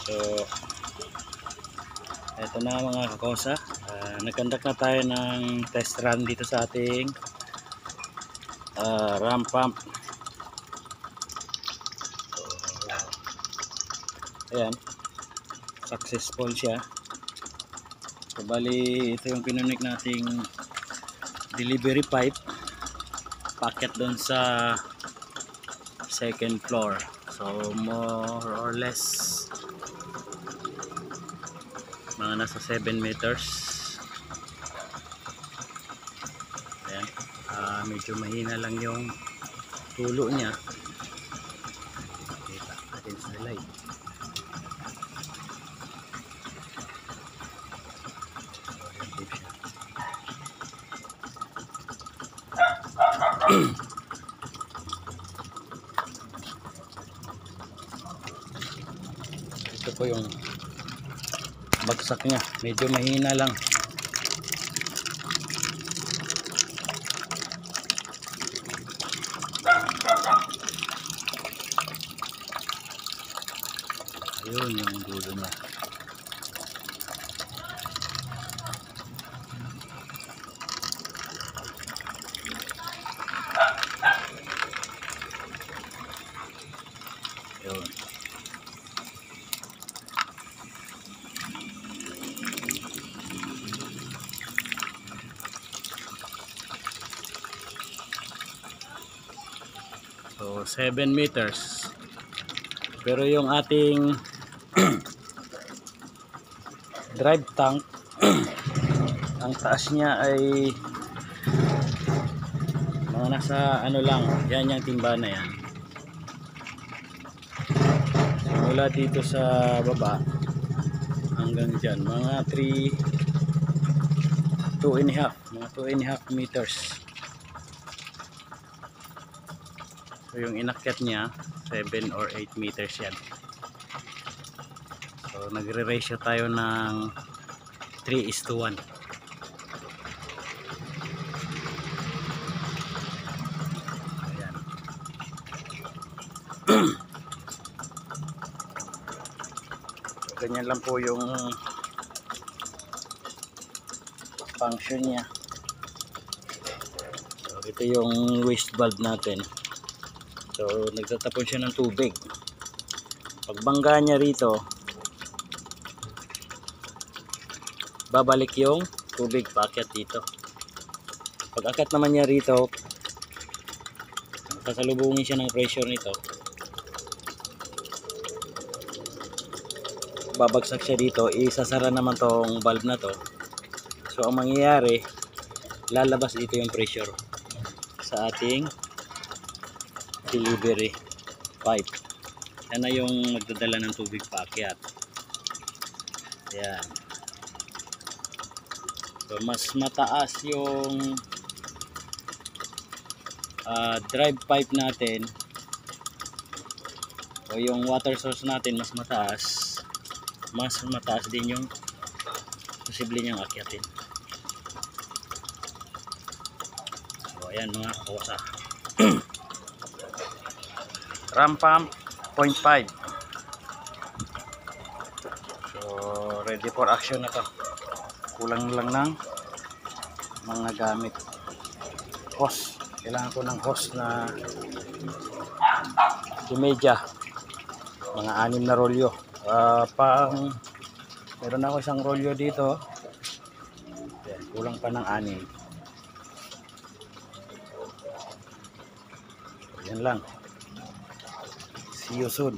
So eto na mga kakosa, nag-conduct na tayo ng test run dito sa ating ram pump. So, ayan, successful siya. So bali ito yung pinunik nating delivery pipe packet doon sa second floor. So more or less mga nasa 7 meters. Ayan, medyo mahina lang yung tulo niya. Kita natin sa light. Ito po yung bagsak niya, medyo mahina lang. Ayun yung dulo niya. Ayun. So 7 meters. Pero yung ating drive tank ang taas niya ay mga nasa ano lang, yan yung timba na yan. Simula dito sa baba hanggang dyan mga 2.5 meters. So yung inakyat niya 7 or 8 meters yan. So nagre-ratio tayo ng 3:1. Ayan. So ganyan lang po yung function niya. So ito yung waste valve natin. So nagtatapon siya ng tubig. Pagbangga niya rito, babalik yung tubig paakyat dito. Pag akyat naman niya rito, sasalubungin siya ng pressure nito. Babagsak siya dito, isasara naman tong valve na to. So ang mangyayari, lalabas dito yung pressure sa ating delivery pipe. Yan na yung magdadala ng tubig paakyat. Ayan. So mas mataas yung drive pipe natin o yung water source natin, mas mataas din yung posible niyang akyatin. So ayan mga kakosa. Ram pump 0.5. So ready for action na to. Kulang lang ng mga gamit. Hose. Kailangan ko ng hose na Dimedya. Mga 6 na rolyo. Meron ako isang rolyo dito. Ayan, kulang pa ng 6. So, yan lang. See you soon.